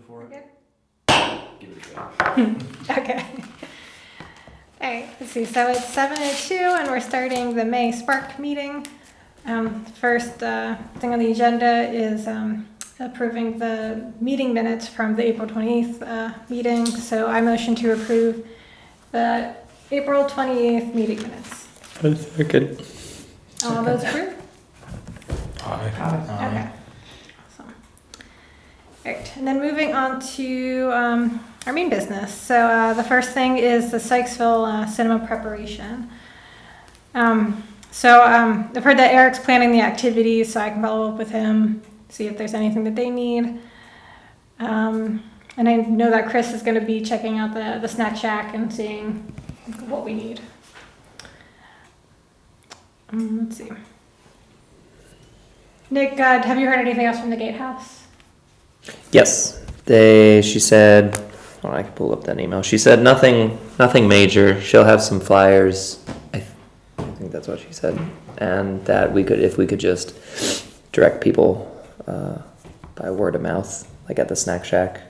for it. Give it a try. Okay. All right, let's see. So it's 7:02 and we're starting the May SPARC meeting. First thing on the agenda is approving the meeting minutes from the April 28th meeting. So I motion to approve the April 28th meeting minutes. I second. All those approved? Aye. Okay. Awesome. All right, and then moving on to our main business. So the first thing is the Sykesville cinema preparation. I've heard that Eric's planning the activities, so I can follow up with him, see if there's anything that they need. And I know that Chris is going to be checking out the snack shack and seeing what we need. Let's see. Nick, have you heard anything else from the Gatehouse? Yes, she said, oh, I can pull up that email. She said nothing major. She'll have some flyers. I think that's what she said. And that if we could just direct people by word of mouth, like at the snack shack,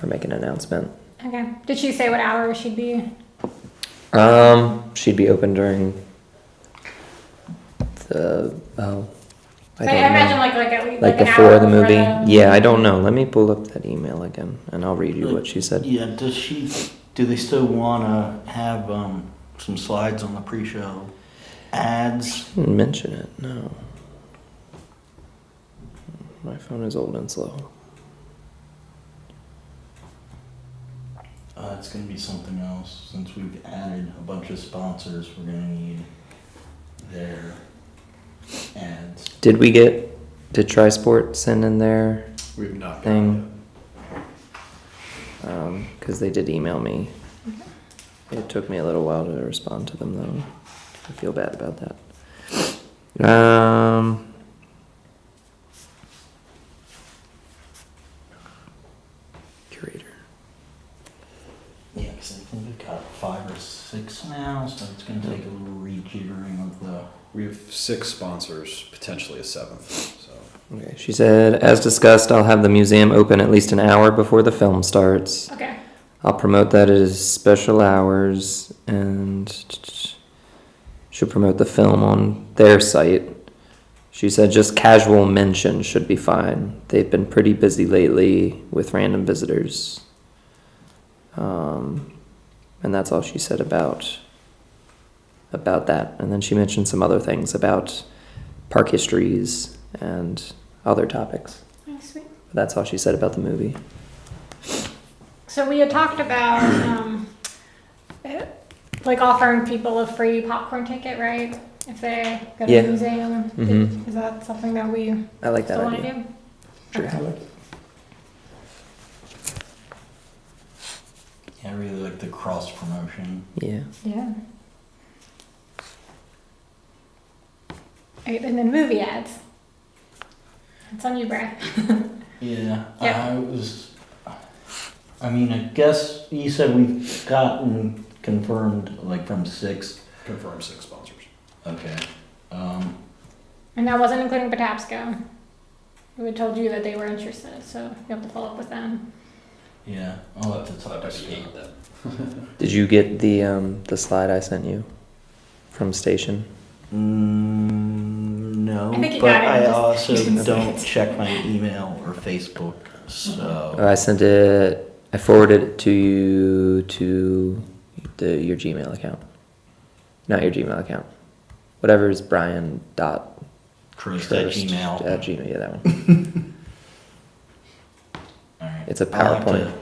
or make an announcement. Okay. Did she say what hour she'd be? She'd be open during I imagine like at least like an before hour the before movie. the Yeah, I don't know. Let me pull up that email again, and I'll read you what she said. Yeah, do they still want to have some slides on the pre-show ads? She didn't mention it, no. My phone is old and slow. It's going to be something else. Since we've added a bunch of sponsors, we're going to need their ads. Did Trisport send in their We've not got thing? Because they did email me. It took me a little while to respond to them, though. I feel bad about that. Curator. Yeah, because I think we've got 5 or 6 now, so it's going to take a little rejiggering of the... We have 6 sponsors, potentially a 7th. So Okay, she said, as discussed, I'll have the museum open at least an hour before the film starts. Okay. I'll promote that it is special hours and should promote the film on their site. She said just casual mention should be fine. They've been pretty busy lately with random visitors. And that's all she said about that. And then she mentioned some other things about park histories and other topics. Oh, sweet. But that's all she said about the movie. So we had talked about like offering people a free popcorn ticket, right? If they go to Yeah. the museum. Mhm. Is that something that we I like that still want to idea. do? Sure. Okay. Yeah, I really like the cross promotion. Yeah. Yeah. Right, and then movie ads. It's on you, Brad. Yeah, Yeah. I guess you said we've gotten confirmed like from 6. confirmed 6 sponsors. Okay. And that wasn't including Patapsco. We had told you that they were interested, so you have to follow up with them. Yeah, I'll have to talk to I Scott. hate them. Did you get the slide I sent you from Station? No, I think you but got it, I just- also you can don't say it. check my email or Facebook, so. I sent it. I forwarded it to you to your Gmail account. Not your Gmail account. Whatever is Brian dot Chris at Gmail. At Gmail, yeah, that one. All right. It's a I'll have to PowerPoint.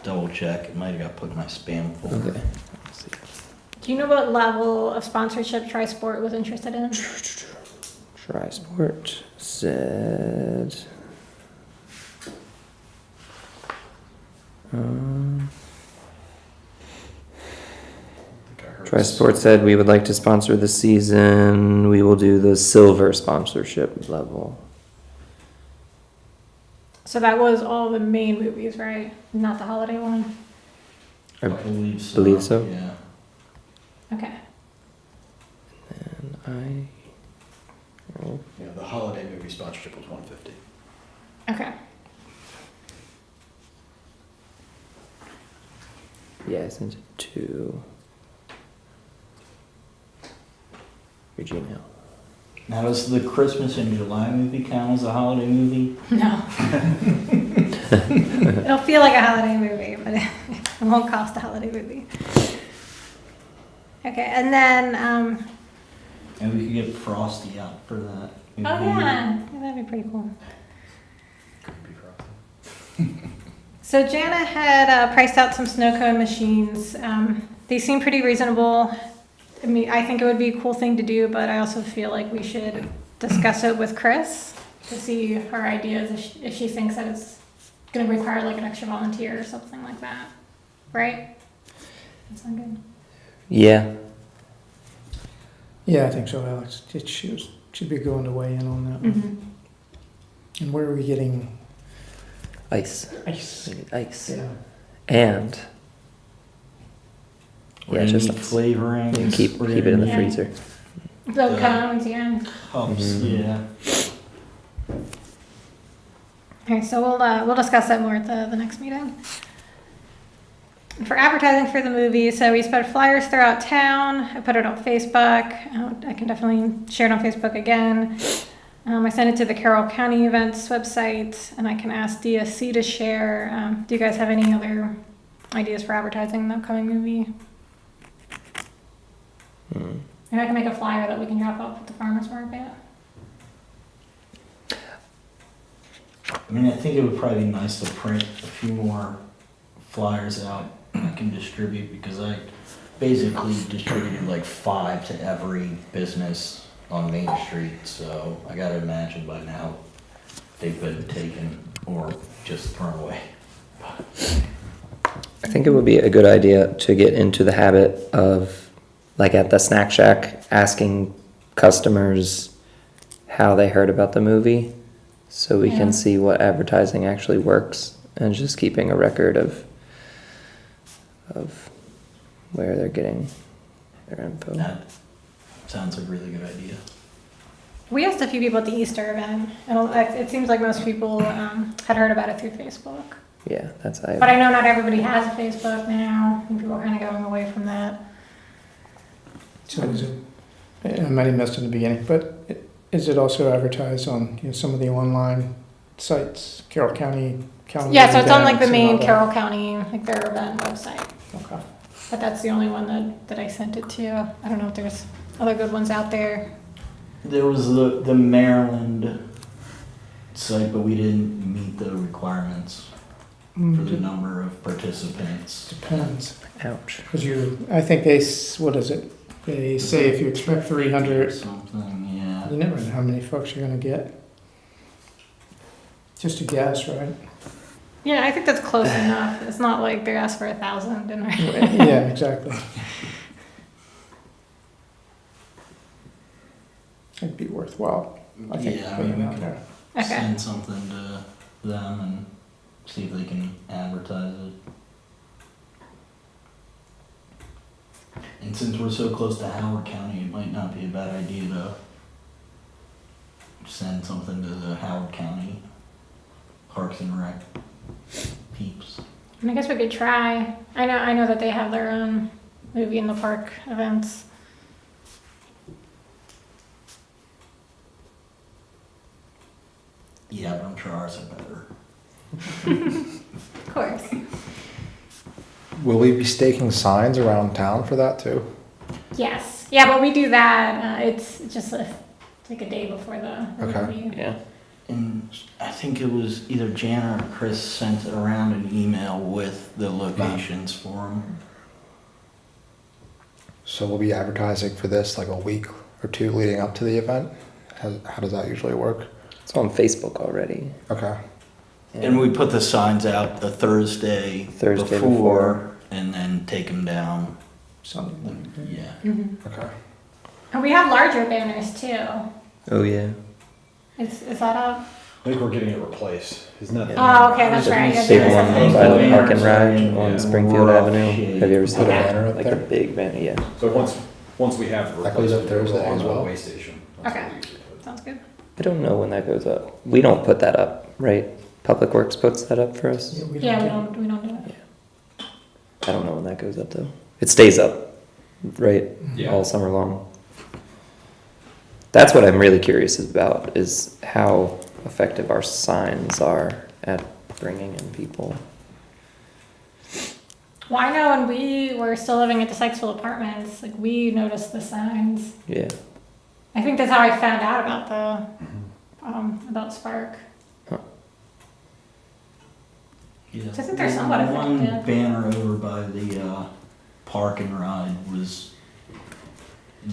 double check. It might have got put in my spam folder. Okay. Let's see. Do you know what level of sponsorship Trisport was interested in? Trisport said. I think I heard Trisport said we would like to sponsor this season. We will do the silver sponsorship level. So that was all the main movies, right? Not the holiday one? I believe so. Believe so? Yeah. Okay. And Yeah, the holiday movie sponsorship was $150. Okay. Yeah, I sent it to your Gmail. Now, does the Christmas in July movie count as a holiday movie? No. It'll feel like a holiday movie, but it won't cost a holiday movie. Okay, and then, And we could get Frosty out for that. oh yeah, that'd be pretty cool. So Jana had priced out some snow cone machines. They seem pretty reasonable. I mean, I think it would be a cool thing to do, but I also feel like we should discuss it with Chris to see her ideas if she thinks that it's going to require like an extra volunteer or something like that. Right? That sound good? Yeah. Yeah, I think so, Alex. It should be going to weigh in on that. Mm-hmm. And where are we getting Ice. ice? We need ice. Yeah. And We're yeah, gonna just need flavoring. you can keep it in the Yeah. freezer. The cones, yeah. Cups, Mhm. yeah. Okay, so we'll discuss that more at the next meeting. For advertising for the movie, so we spread flyers throughout town. I put it on Facebook. I can definitely share it on Facebook again. I sent it to the Carroll County events website, and I can ask DSC to share. Do you guys have any other ideas for advertising the upcoming movie? Mm. Maybe I can make a flyer that we can drop off at the farmer's market. I mean, I think it would probably be nice to print a few more flyers out I can distribute, because I basically distributed like 5 to every business on Main Street, so I gotta imagine by now they've been taken or just thrown away. I think it would be a good idea to get into the habit of, like at the snack shack, asking customers how they heard about the movie, so we Yeah. can see what advertising actually works, and just keeping a record of where they're getting their info. That sounds like a really good idea. We asked a few people at the Easter event, and it seems like most people had heard about it through Facebook. Yeah, that's But I know not everybody has a Facebook now, and people are kind of going away from that. So is it, I might have missed in the beginning, but is it also advertised on some of the online sites, Carroll County calendar? Yeah, so it's on like the events and main all that? Carroll County, like their event website. Okay. But that's the only one that I sent it to. I don't know if there's other good ones out there. There was the Maryland site, but we didn't meet the requirements for the number of participants. Depends. Ouch. Because I think what is it? They say if you expect 300, Something, yeah. you never know how many folks you're going to get. Just a guess, right? Yeah, I think that's close enough. It's not like they asked for 1,000 and Yeah, exactly. It'd be worthwhile, I think, Yeah, I putting mean, it we out could there. Okay. send something to them and see if they can advertise it. And since we're so close to Howard County, it might not be a bad idea to send something to the Howard County Parks and Rec peeps. And I guess we could try. I know that they have their own movie in the park events. Yeah, but I'm sure ours are better. Of course. Will we be staking signs around town for that too? Yes. Yeah, but we do that. It's just like a day before the Okay. movie. Yeah. And I think it was either Jana or Chris sent around an email with the locations for them. So we'll be advertising for this like a week or two leading up to the event? How does that usually work? It's on Facebook already. Okay. And we put the signs out the Thursday before, and then take them down. Something. Yeah. Mm-hmm. Okay. And we have larger banners too. Oh yeah. Is that up? I think we're getting it replaced. Isn't that? Oh, okay, that's right. Yeah, Big there is one a- by the Park and Ride Yeah. on Springfield Rough Avenue. shape. Have you ever seen Put a that? banner up Like a there? big banner, yeah. So once we have the That goes up replacement, Thursday it'll go on as the well? way station. That's Okay. what we usually put. Sounds good. I don't know when that goes up. We don't put that up, right? Public Works puts that up for us. Yeah, Yeah, we don't do it. I don't know when that goes up though. It stays up, right? Yeah. All summer long. That's what I'm really curious about, is how effective our signs are at bringing in people. Well, I know when we were still living at the Sykesville apartments, like we noticed the signs. Yeah. I think that's how I found out about about SPARC. Yeah. So I think they're somewhat One effective. banner over by the park and ride was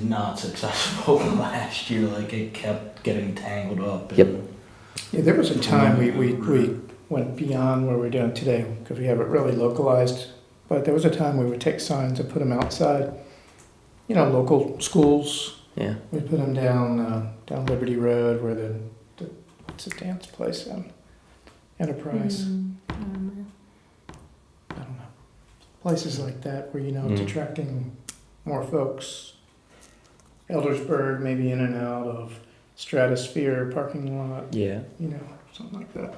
not successful last year. Like it kept getting tangled up. And Yep. Yeah, there was a time we went beyond where we're doing today because we have it really localized. But there was a time we would take signs and put them outside. You know, local schools. Yeah. We put them down Liberty Road where the what's the dance place Enterprise. I don't know. Places like that where, you know, it's Mm. attracting more folks. Eldersburg, maybe in and out of Stratosphere parking lot, Yeah. you know, something like that.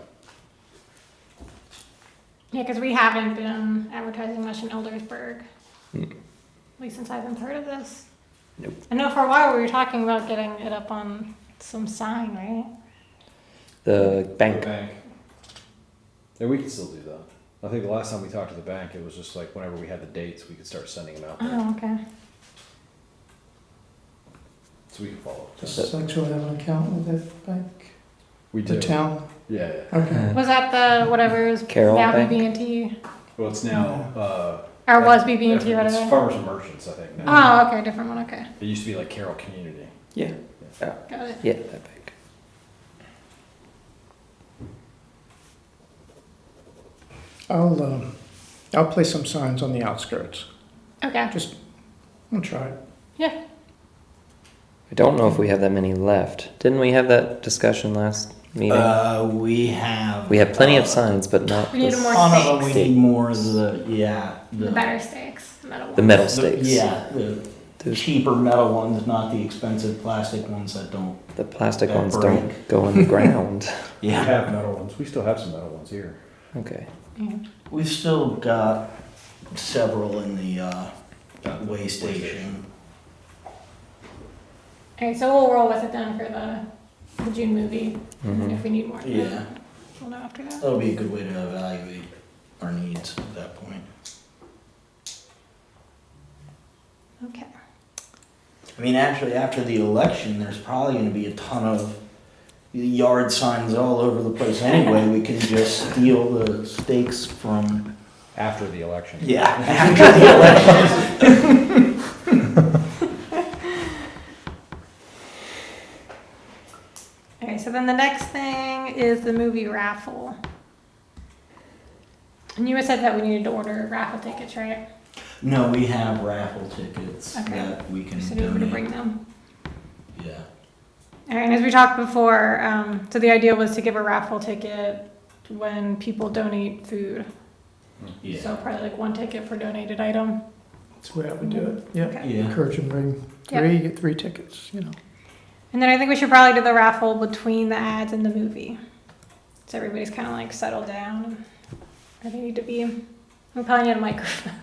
Yeah, because we haven't been advertising much in Eldersburg. Mm. At least since I've been part of this. Nope. I know for a while we were talking about getting it up on some sign, right? The bank. The bank. And we can still do that. I think the last time we talked to the bank, it was just like whenever we had the dates, we could start sending them out there. Oh, okay. So we can follow up. Does Sykesville have an account with that bank? We do. The town? Yeah, yeah. Okay. Was that the whatever is Carroll now Bank? BB&T? Well, it's now, Or was BB&T it's right away? Farmers and Merchants, I think. Now. Oh, okay, different one. Okay, It used to be like Carroll Community. Yeah. got it. Yeah, that bank. I'll place some signs on the outskirts. Okay. Just, I'm gonna try it. Yeah. I don't know if we have that many left. Didn't we have that discussion last meeting? we have. We have plenty of signs, but not We need the more Ton of them. We stakes. need more of the The better stakes, the metal ones. The metal the- stakes. Yeah, the Those- cheaper metal ones, not the expensive plastic ones that don't. The plastic That ones break. don't go in the ground. We have metal ones. We still have some metal ones here. Okay. Yeah. We've still got several in the way Way station. Okay, so we'll roll with it then for the June movie. And Mhm. if we need more, then Yeah, we'll know after that. that'll be a good way to evaluate our needs at that point. Okay. I mean, actually, after the election, there's probably going to be a ton of yard signs all over the place anyway. We can just steal the stakes from. After the election. Yeah, after the election. Okay, so then the next thing is the movie raffle. And you had said that we needed to order raffle tickets, right? No, we have raffle tickets Okay. that we can So we were to bring donate. them. Yeah. All right, and as we talked before, so the idea was to give a raffle ticket when people donate food. Yeah. So probably like one ticket per donated item. That's the way I would do it. Yeah. Okay. Yeah. Encourage them to bring Yep. three, get 3 tickets, you know. And then I think we should probably do the raffle between the ads and the movie. So everybody's kind of like settled down. Where they need to be. We probably need a microphone.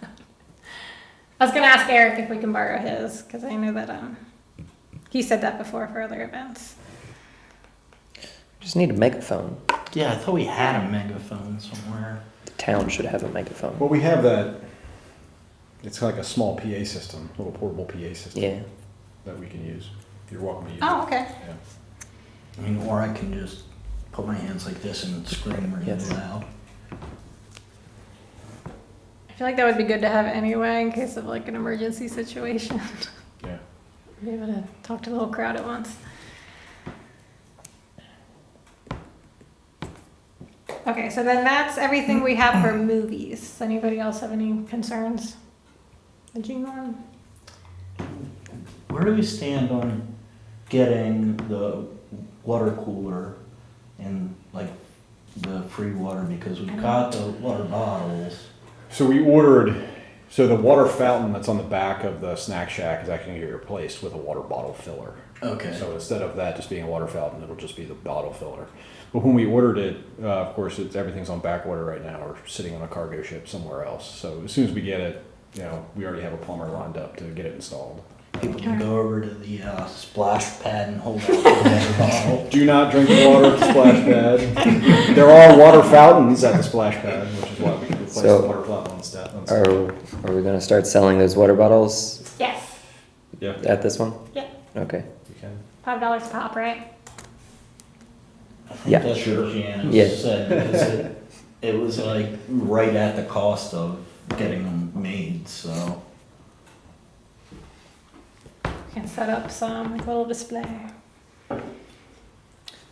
I was gonna ask Eric if we can borrow his, because I know that he said that before for other events. Just need a megaphone. Yeah, I thought we had a megaphone somewhere. The town should have a megaphone. Well, we have that. It's like a small PA system, little portable PA system Yeah. that we can use. You're welcome to use Oh, it. okay. Yeah. I mean, or I can just put my hands like this and scream really Yes. loud. I feel like that would be good to have anyway in case of like an emergency situation. Yeah. Be able to talk to the whole crowd at once. Okay, so then that's everything we have for movies. Anybody else have any concerns? The June one? Where do we stand on getting the water cooler and like the free water? Because we've got the water bottles. So we ordered, so the water fountain that's on the back of the snack shack is actually going to get replaced with a water bottle filler. Okay. So instead of that just being a water fountain, it'll just be the bottle filler. But when we ordered it, of course, everything's on back order right now, or sitting on a cargo ship somewhere else. So as soon as we get it, we already have a plumber lined up to get it installed. People can go over to the splash pad and hold out the water bottle. Do not drink the water at the splash pad. There are water fountains at the splash pad, which is why we can replace So, the water fountain instead. Are we gonna start selling those water bottles Yes. Yeah, at this one? Yeah. Okay. we can. $5 a pop, right? I think Yeah. that's Sure. what Janice Yeah. said, because it was like right at the cost of getting them made, so. We can set up some like little display.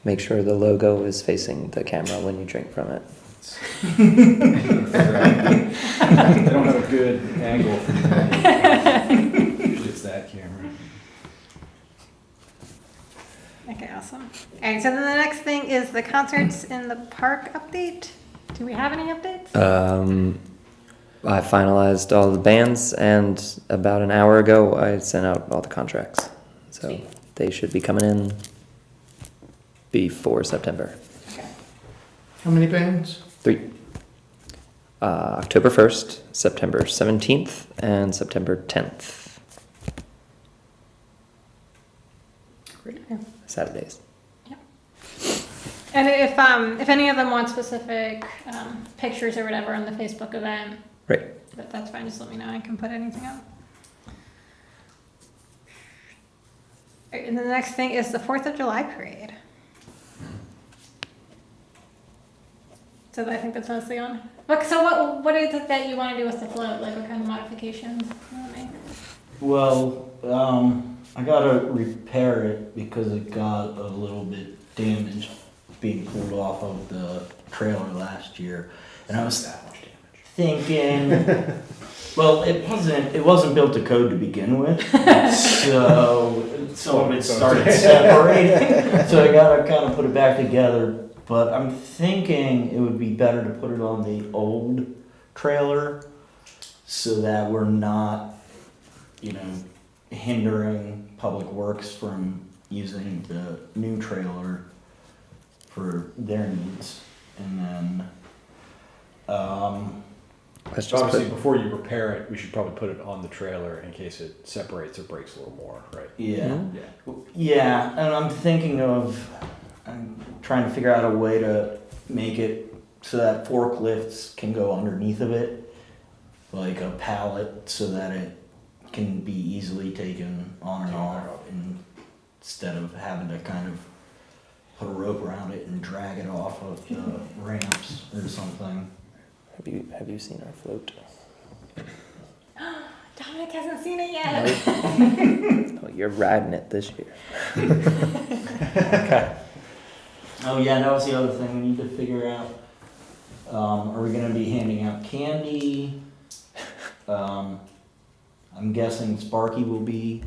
Make sure the logo is facing the camera when you drink from it. They don't have a good angle for it's that camera. Okay, awesome. All right, so then the next thing is the concerts in the park update. Do we have any updates? I finalized all the bands, and about an hour ago, I sent out all the contracts. So Sweet. they should be coming in before September. How many bands? 3. October 1st, September 17th, and September 10th. Saturdays. And if any of them want specific pictures or whatever on the Facebook event, Right. that's fine. Just let me know. I can put anything up. All right, and then the next thing is the 4th of July parade. So I think that's mostly on. So what is it that you want to do with the float? Like what kind of modifications you want to make? Well, I gotta repair it because it got a little bit damaged being pulled off of the trailer last year. And I was thinking, well, it wasn't built to code to begin with, so some of it started separating. So I gotta kind of put it back together. But I'm thinking it would be better to put it on the old trailer so that we're not, hindering Public Works from using the new trailer for their needs. And then, Let's just Obviously, put, before you repair it, we should probably put it on the trailer in case it separates or breaks a little more, right? yeah. Yeah. Yeah, and I'm trying to figure out a way to make it so that forklifts can go underneath of it, like a pallet, so that it can be easily taken on and off, instead of having to kind of put a rope around it and drag it off of the ramps or something. have you seen our float? Dominic hasn't seen it yet. Oh, you're riding it this year. Oh yeah, that was the other thing we need to figure out. Are we gonna be handing out candy? I'm guessing Sparky will be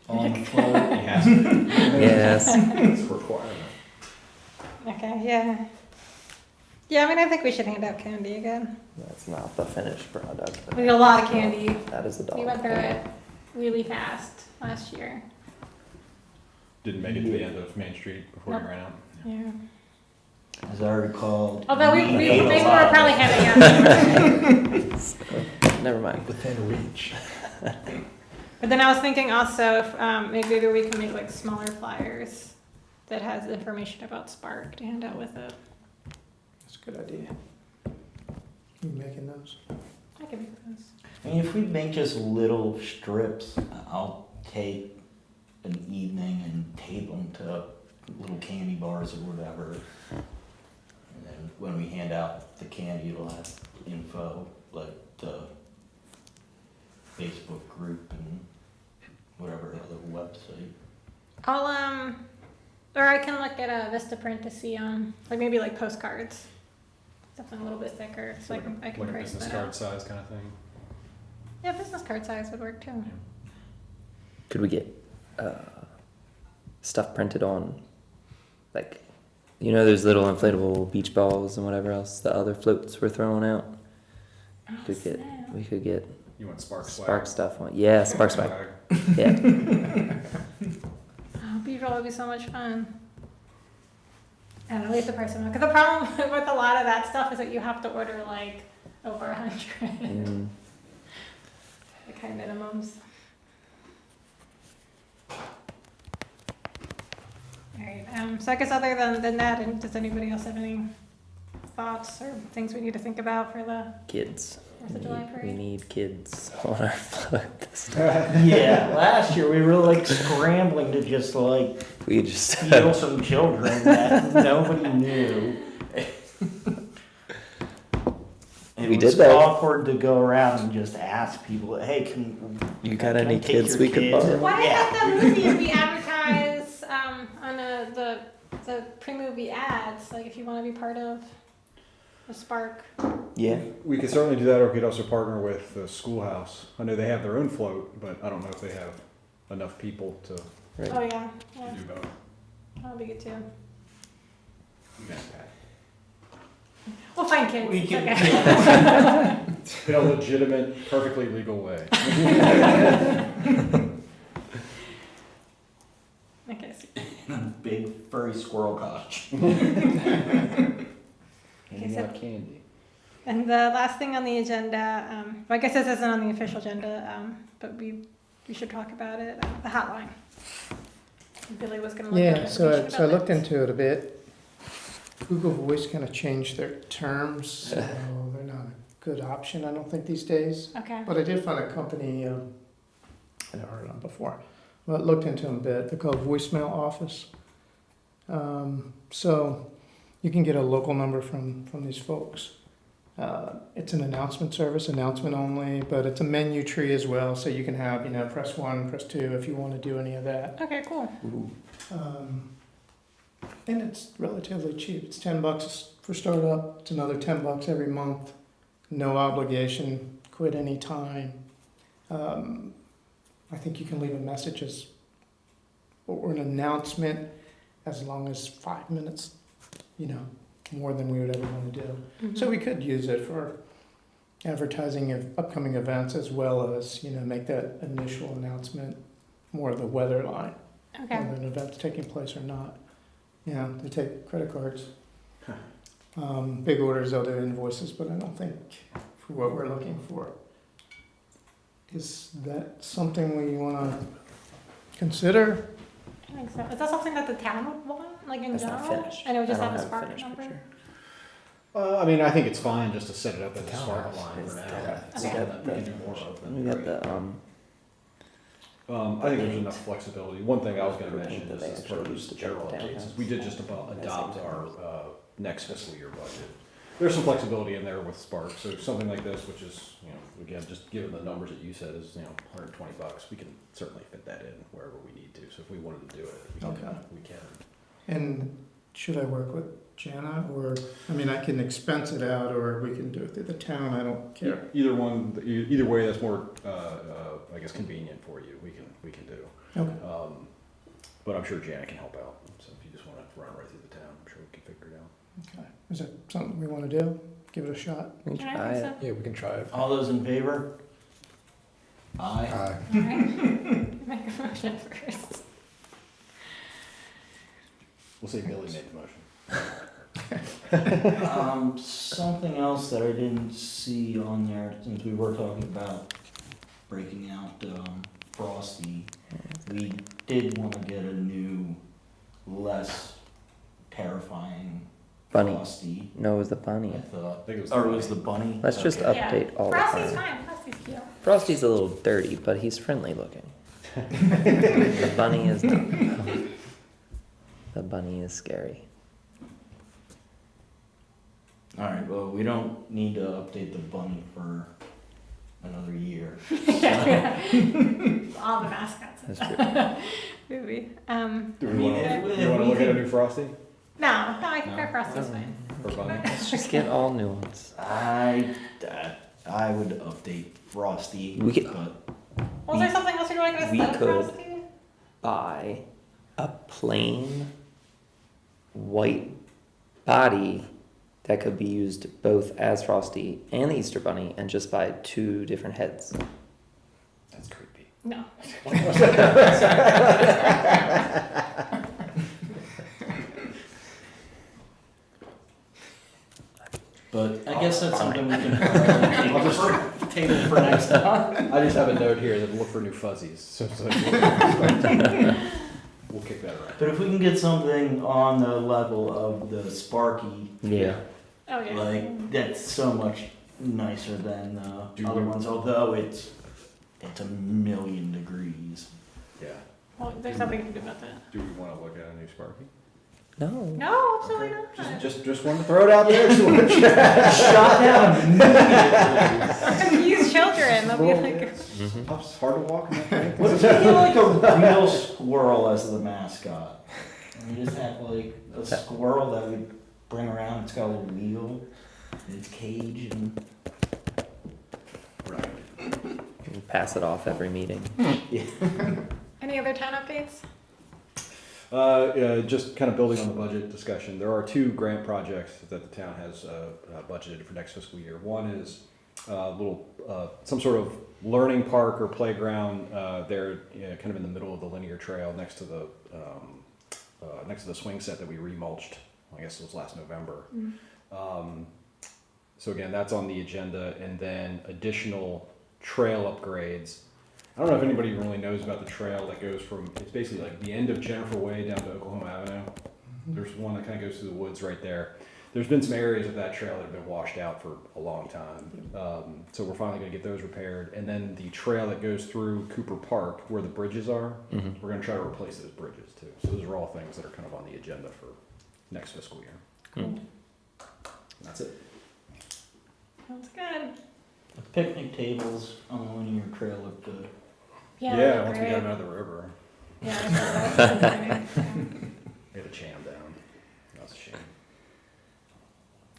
on the float. He has to. Yes. It's a requirement. Okay, yeah. Yeah, I think we should hand out candy again. That's not the finished product. We got a lot of candy. That is the dog. We went through it really fast last year. Didn't make it to the end of Main Street before Nope. you ran out. Yeah. As I recall. Although we ate a maybe lot we're of probably it. having out. Never mind. Within reach. But then I was thinking also if maybe we can make like smaller flyers that has information about SPARC to hand out with it. That's a good idea. You making those? I can make those. I mean, if we make just little strips, I'll take an evening and tape them to little candy bars or whatever. And then when we hand out the candy, it'll have info, like the Facebook group and whatever other website. I'll or I can look at a Vistaprint to see like maybe like postcards, something a little bit thicker, so I can Like a price business that card out. size kind of thing. Yeah, business card size would work too. Could we get stuff printed on, like, those little inflatable beach balls and whatever else the other floats were throwing out? Oh, We could get You want Spark swag? Spark stuff on. Yeah, Spark swag. Yeah. Oh, B-roll would be so much fun. And at least the person, because the problem with a lot of that stuff is that you have to order like over 100. Mm. The kind of minimums. Alright, so I guess other than that, and does anybody else have any thoughts or things we need to think about for the Kids. 4th of July We parade? need kids on our float this time. Yeah, last year we were like scrambling to just like We just steal some children that nobody knew. It We was did that. awkward to go around and just ask people, hey, can You got can I any take kids your we could kids?" borrow? Why Yeah. is that the movie if we advertise on the pre-movie ads, like if you want to be part of the SPARC? Yeah. We could certainly do that, or we could also partner with the schoolhouse. I know they have their own float, but I don't know if they have enough people to Right. Oh yeah, yeah, do both. that'll be good too. Yeah. We'll find kids. We It's can- okay. In a legitimate, perfectly legal way. Okay, so In a big furry squirrel costume. Handing so- out candy. And the last thing on the agenda, well, I guess this isn't on the official agenda, but we should talk about it, the hotline. Billy was gonna look at Yeah, it. so I looked into it a bit. Google Voice kind of changed their terms, so they're not a good option, I don't think, these days. Okay, But I did find a company I'd never heard of before. Well, I looked into them a bit. They're called Voicemail Office. So you can get a local number from these folks. It's an announcement service, announcement only, but it's a menu tree as well. So you can have, press 1, press 2 if you want to do any of that. okay, cool. Ooh. And it's relatively cheap. It's $10 for startup. It's another $10 every month. No obligation. Quit any time. I think you can leave a message or an announcement as long as 5 minutes, more than we would ever want to do. Mhm. So we could use it for advertising of upcoming events as well as, make that initial announcement more of the weather line, Okay, whether an event's taking place or not. They take credit cards. Big orders, they'll do invoices, but I don't think for what we're looking for. Is that something we want to consider? I think so. Is that something that the town would want, like in That's general? not finished. And it would just I have don't a SPARC finished number? picture. I mean, I think it's fine just to set it up as a town SPARC house line for is now. the- It's Okay. something that we can do more of. We got the I think there's enough flexibility. One thing I was gonna I think mention that is they as part of actually this used to general build updates, is townhouse. we did just That's adopt the our next fiscal year budget. There's some flexibility in there with SPARC, so something like this, which is, again, just given the numbers that you said is, $120, we can certainly fit that in wherever we need to. So if we wanted to do it, Okay. we can. And should I work with Jana, or, I can expense it out, or we can do it through the town, I don't care. Either one, either way that's more, I guess, convenient for you, we can do. Okay. But I'm sure Janet can help out, so if you just wanna run right through the town, I'm sure we can figure it out. Okay. Is that something we want to do? Give it a shot? we can Yeah, try I it. think Yeah, we can try it. All those in favor? Aye. Aye. so. Alright. Make a motion first. We'll say Billy made the motion. Something else that I didn't see on there, since we were talking about breaking out Frosty, we did want to get a new, less terrifying Bunny. Frosty. No, it was the I bunny. thought, I think it was or the it was the bunny. Let's just Okay. update all the Frosty's time. fine, Frosty's cute. Frosty's a little dirty, but he's friendly looking. The bunny is not. The bunny is scary. All right. Well, we don't need to update the bunny for another year. All the mascots. That's true. Movie. Do I we mean, wanna, if you wanna we look at a could- new Frosty No, I think No. Frosty's fine. or bunny? Let's just get all new ones. I would update Frosty, We could- but Was there something else you'd like us to we say, could- Frosty? Buy a plain white body that could be used both as Frosty and the Easter Bunny, and just buy 2 different heads. That's creepy. No. But I guess that's something we can table for next time. I just have a note here that look for new fuzzies, so we'll kick that around. But if we can get something on the level of the Sparky, Yeah. Okay. like, that's so much nicer than the Do other we- ones, although it's a million degrees. Yeah. Well, there's nothing you can do about that. Do we want to look at a new Sparky? No. No, absolutely Okay. not. Just wanted to throw it out there. Shot down immediately. Confused children. They'll be Well, like, it's hard to walk in that thing. What if you get like a real squirrel as the mascot? And you just have like a squirrel that we bring around, it's got a little wheel, and its cage, and Right. We'll pass it off every meeting. any other town updates? Just kind of building on the budget discussion, there are 2 grant projects that the town has budgeted for next fiscal year. One is some sort of learning park or playground there, kind of in the middle of the linear trail next to the swing set that we remulched. I guess it was last November. So again, that's on the agenda, and then additional trail upgrades. I don't know if anybody really knows about the trail that goes from, it's basically like the end of Jennifer Way down to Oklahoma Avenue. There's one that kind of goes through the woods right there. There's been some areas of that trail that have been washed out for a long time. So we're finally gonna get those repaired. And then the trail that goes through Cooper Park, where the bridges are, we're gonna try to replace those bridges too. So those are all things that are kind of on the agenda for next fiscal year. And that's it. Sounds good. the picnic tables on the linear trail look good. Yeah, once we great. got them out of the river, Yeah, I thought that was we had to chain them down. That was a shame.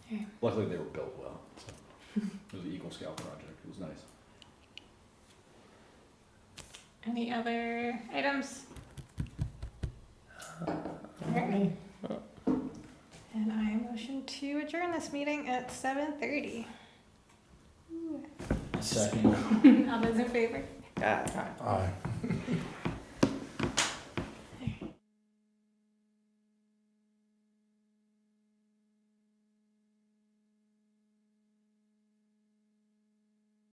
Okay. Luckily, they were built well. So. It was an Eagle Scout project. It was nice. Any other items? Alright. And I motion to adjourn this meeting at 7:30. Second. All those in favor? God. Aye.